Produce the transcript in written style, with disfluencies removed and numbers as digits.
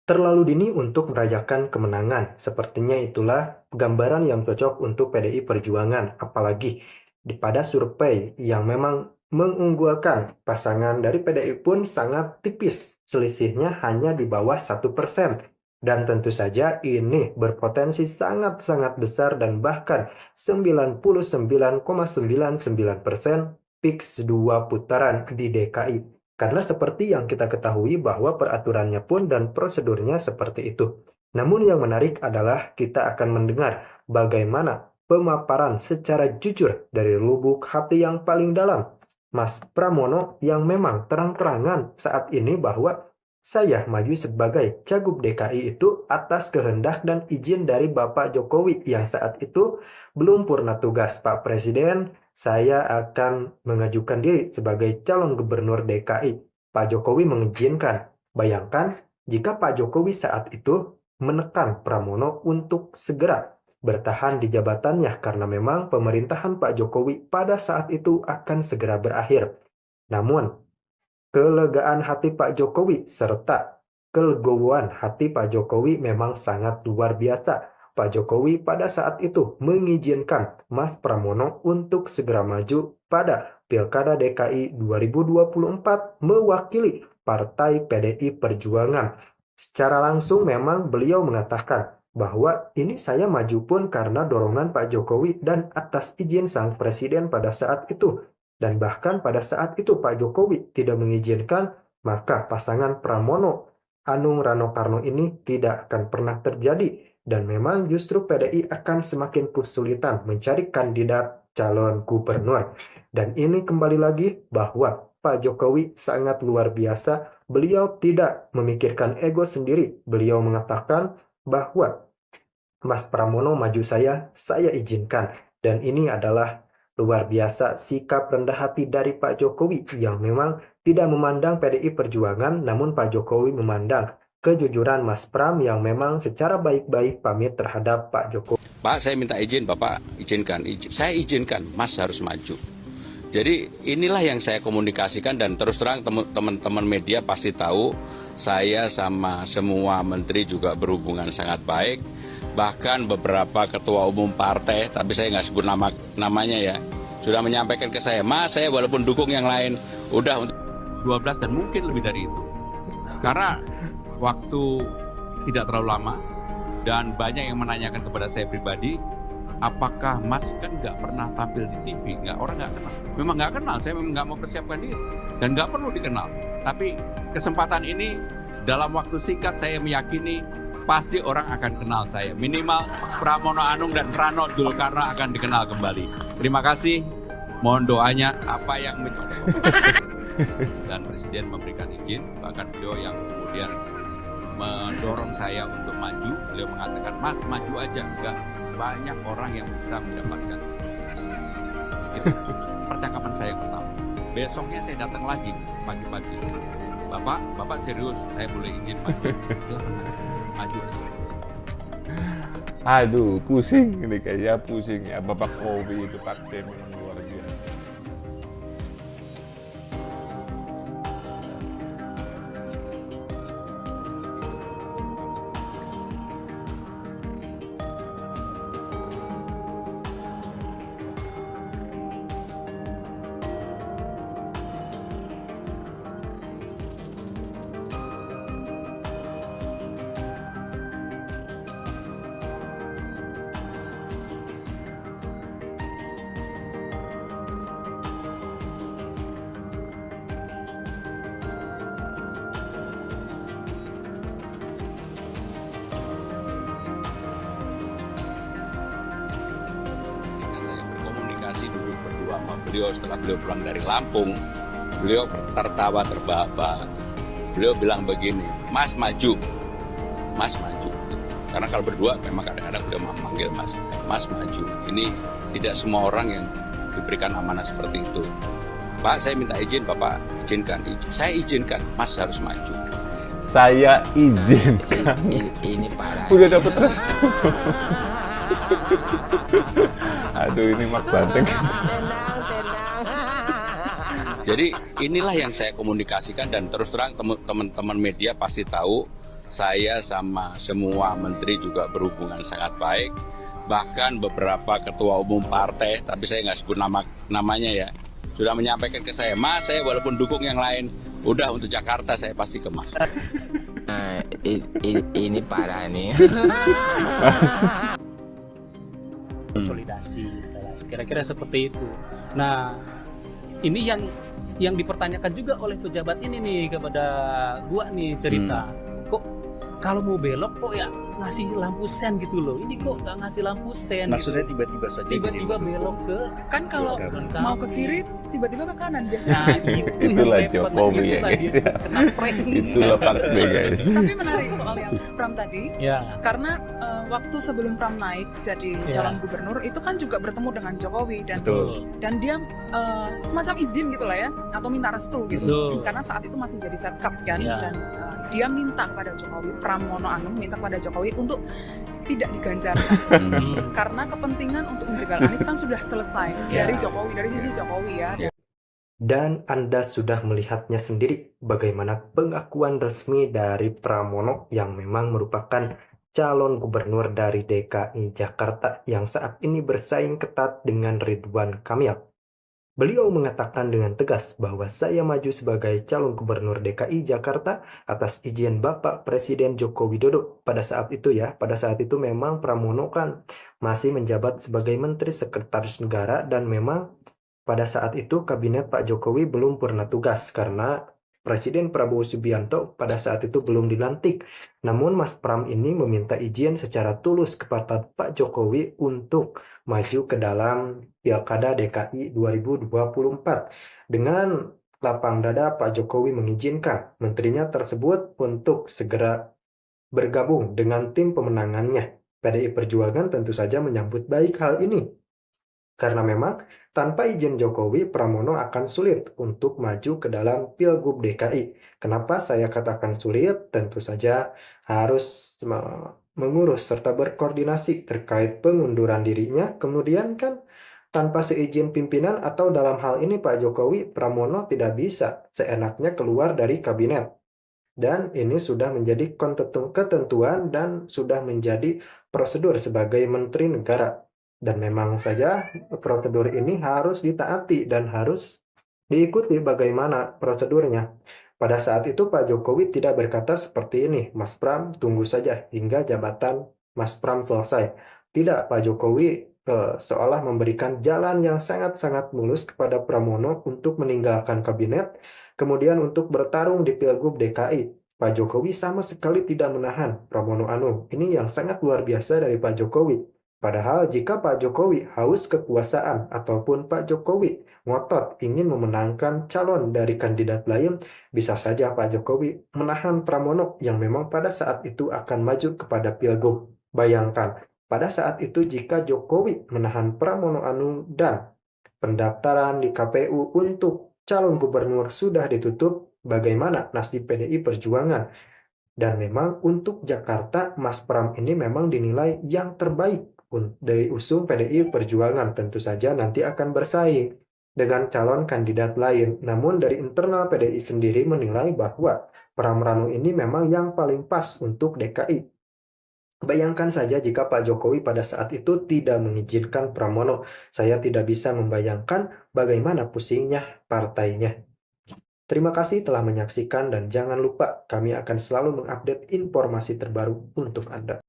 Terlalu dini untuk merayakan kemenangan, sepertinya itulah gambaran yang cocok untuk PDI Perjuangan, apalagi pada survei yang memang mengunggulkan pasangan dari PDI pun sangat tipis, selisihnya hanya di bawah 1%. Dan tentu saja ini berpotensi sangat-sangat besar dan bahkan 99,99% fix 2 putaran di DKI. Karena seperti yang kita ketahui bahwa peraturannya pun dan prosedurnya seperti itu. Namun yang menarik adalah kita akan mendengar bagaimana pemaparan secara jujur dari lubuk hati yang paling dalam Mas Pramono yang memang terang-terangan saat ini bahwa saya maju sebagai Cagup DKI itu atas kehendak dan izin dari Bapak Jokowi yang saat itu belum purna tugas Pak Presiden. Saya akan mengajukan diri sebagai calon gubernur DKI. Pak Jokowi mengizinkan. Bayangkan jika Pak Jokowi saat itu menekan Pramono untuk segera bertahan di jabatannya karena memang pemerintahan Pak Jokowi pada saat itu akan segera berakhir. Namun, kelegaan hati Pak Jokowi serta kelegowoan hati Pak Jokowi memang sangat luar biasa. Pak Jokowi pada saat itu mengizinkan Mas Pramono untuk segera maju pada Pilkada DKI 2024 mewakili Partai PDI Perjuangan. Secara langsung memang beliau mengatakan bahwa ini saya maju pun karena dorongan Pak Jokowi dan atas izin sang presiden pada saat itu. Dan bahkan pada saat itu Pak Jokowi tidak mengizinkan, maka pasangan Pramono Anung Rano Karno ini tidak akan pernah terjadi. Dan memang justru PDI akan semakin kesulitan mencari kandidat calon gubernur. Dan ini kembali lagi bahwa Pak Jokowi sangat luar biasa. Beliau tidak memikirkan ego sendiri. Beliau mengatakan bahwa Mas Pramono maju saya izinkan. Dan ini adalah luar biasa sikap rendah hati dari Pak Jokowi yang memang tidak memandang PDI Perjuangan, namun Pak Jokowi memandang kejujuran Mas Pram yang memang secara baik-baik pamit terhadap Pak Jokowi. Pak, saya minta izin, Bapak izinkan. Saya izinkan, Mas harus maju. Jadi inilah yang saya komunikasikan dan terus terang teman-teman media pasti tahu saya sama semua menteri juga berhubungan sangat baik. Bahkan beberapa ketua umum partai, tapi saya nggak sebut namanya ya, sudah menyampaikan ke saya, Mas saya walaupun dukung yang lain, udah untuk 12 dan mungkin lebih dari itu. Karena waktu tidak terlalu lama dan banyak yang menanyakan kepada saya pribadi, apakah Mas kan nggak pernah tampil di TV, orang nggak kenal. Memang nggak kenal, saya memang nggak mau persiapkan diri dan nggak perlu dikenal. Tapi kesempatan ini dalam waktu singkat saya meyakini pasti orang akan kenal saya. Minimal Pramono Anung dan Rano Julkarno akan dikenal kembali. Terima kasih. Mohon doanya apa yang dan Presiden memberikan izin, bahkan beliau yang kemudian mendorong saya untuk maju. Beliau mengatakan, Mas maju aja, enggak banyak orang yang bisa mendapatkan. Itu percakapan saya yang pertama. Besoknya saya datang lagi pagi-pagi. Bapak serius, saya boleh izin maju. Maju aja. Aduh, pusing ini kayaknya pusing ya. Bapak Kowi itu pasti memang luar biasa. Dulu berdua sama beliau setelah beliau pulang dari Lampung, beliau tertawa terbahak-bahak. Beliau bilang begini, Mas maju. Karena kalau berdua memang kadang-kadang beliau memanggil Mas maju. Ini tidak semua orang yang diberikan amanah seperti itu. Pak, saya minta izin, Bapak izinkan. Saya izinkan, Mas harus maju. Saya izinkan. Ini parah. Udah dapet restu. Aduh, ini mak banteng. Jadi inilah yang saya komunikasikan dan terus terang teman-teman media pasti tahu Saya sama semua menteri juga berhubungan sangat baik. Bahkan beberapa ketua umum partai, tapi saya nggak sebut namanya ya, sudah menyampaikan ke saya, Mas, saya walaupun dukung yang lain, udah untuk Jakarta saya pasti ke Mas. Nah, ini parah nih. Konsolidasi, kira-kira seperti itu. Nah, ini yang dipertanyakan juga oleh pejabat ini nih kepada gua nih cerita. Kok kalau mau belok kok ya ngasih lampu sen gitu loh. Ini kok nggak ngasih lampu sen? Maksudnya gitu. tiba-tiba saja Tiba-tiba belok ke Kan kalau mau ke kiri tiba-tiba ke kanan biasanya. Nah, Itulah repot. Jokowi ya, Itulah guys, dia ya. kena prank. Itulah Pak B, guys. Tapi menarik soal yang Pram tadi, Ya. karena waktu sebelum Pram naik jadi Ya. calon gubernur itu kan juga bertemu dengan Jokowi Betul. dan dia semacam izin gitu lah ya, atau minta restu gitu. Betul. Karena saat itu masih jadi Sekap kan, Ya. dan dia minta kepada Jokowi, Pramono Anung minta kepada Jokowi untuk tidak diganjarkan karena kepentingan untuk menjegal Anies kan sudah selesai Ya. dari Jokowi, dari sisi Jokowi ya. Dan Anda sudah melihatnya sendiri bagaimana pengakuan resmi dari Pramono yang memang merupakan calon gubernur dari DKI Jakarta yang saat ini bersaing ketat dengan Ridwan Kamil. Beliau mengatakan dengan tegas bahwa saya maju sebagai calon gubernur DKI Jakarta atas izin Bapak Presiden Joko Widodo. Pada saat itu ya, pada saat itu memang Pramono kan masih menjabat sebagai Menteri Sekretaris Negara dan memang pada saat itu kabinet Pak Jokowi belum purna tugas karena Presiden Prabowo Subianto pada saat itu belum dilantik. Namun Mas Pram ini meminta izin secara tulus kepada Pak Jokowi untuk maju ke dalam Pilkada DKI 2024. Dengan lapang dada Pak Jokowi mengizinkan menterinya tersebut untuk segera bergabung dengan tim pemenangannya. PDI Perjuangan tentu saja menyambut baik hal ini. Karena memang tanpa izin Jokowi, Pramono akan sulit untuk maju ke dalam Pilgub DKI. Kenapa saya katakan sulit? Tentu saja harus mengurus serta berkoordinasi terkait pengunduran dirinya. Kemudian kan tanpa seizin pimpinan atau dalam hal ini Pak Jokowi, Pramono tidak bisa seenaknya keluar dari kabinet. Dan ini sudah menjadi ketentuan dan sudah menjadi prosedur sebagai Menteri Negara. Dan memang saja prosedur ini harus ditaati dan harus diikuti bagaimana prosedurnya. Pada saat itu Pak Jokowi tidak berkata seperti ini, Mas Pram tunggu saja hingga jabatan Mas Pram selesai. Tidak, Pak Jokowi seolah memberikan jalan yang sangat-sangat mulus kepada Pramono untuk meninggalkan kabinet, kemudian untuk bertarung di Pilgub DKI. Pak Jokowi sama sekali tidak menahan Pramono Anung. Ini yang sangat luar biasa dari Pak Jokowi. Padahal jika Pak Jokowi haus kekuasaan ataupun Pak Jokowi ngotot ingin memenangkan calon dari kandidat lain, bisa saja Pak Jokowi menahan Pramono yang memang pada saat itu akan maju kepada Pilgub. Bayangkan, pada saat itu jika Jokowi menahan Pramono Anung dan pendaftaran di KPU untuk calon gubernur sudah ditutup, bagaimana nasib PDI Perjuangan? Dan memang untuk Jakarta, Mas Pram ini memang dinilai yang terbaik dari usung PDI Perjuangan. Tentu saja nanti akan bersaing dengan calon kandidat lain. Namun dari internal PDI sendiri menilai bahwa Pram Rano ini memang yang paling pas untuk DKI. Bayangkan saja jika Pak Jokowi pada saat itu tidak mengizinkan Pramono. Saya tidak bisa membayangkan bagaimana pusingnya partainya. Terima kasih telah menyaksikan dan jangan lupa kami akan selalu mengupdate informasi terbaru untuk Anda.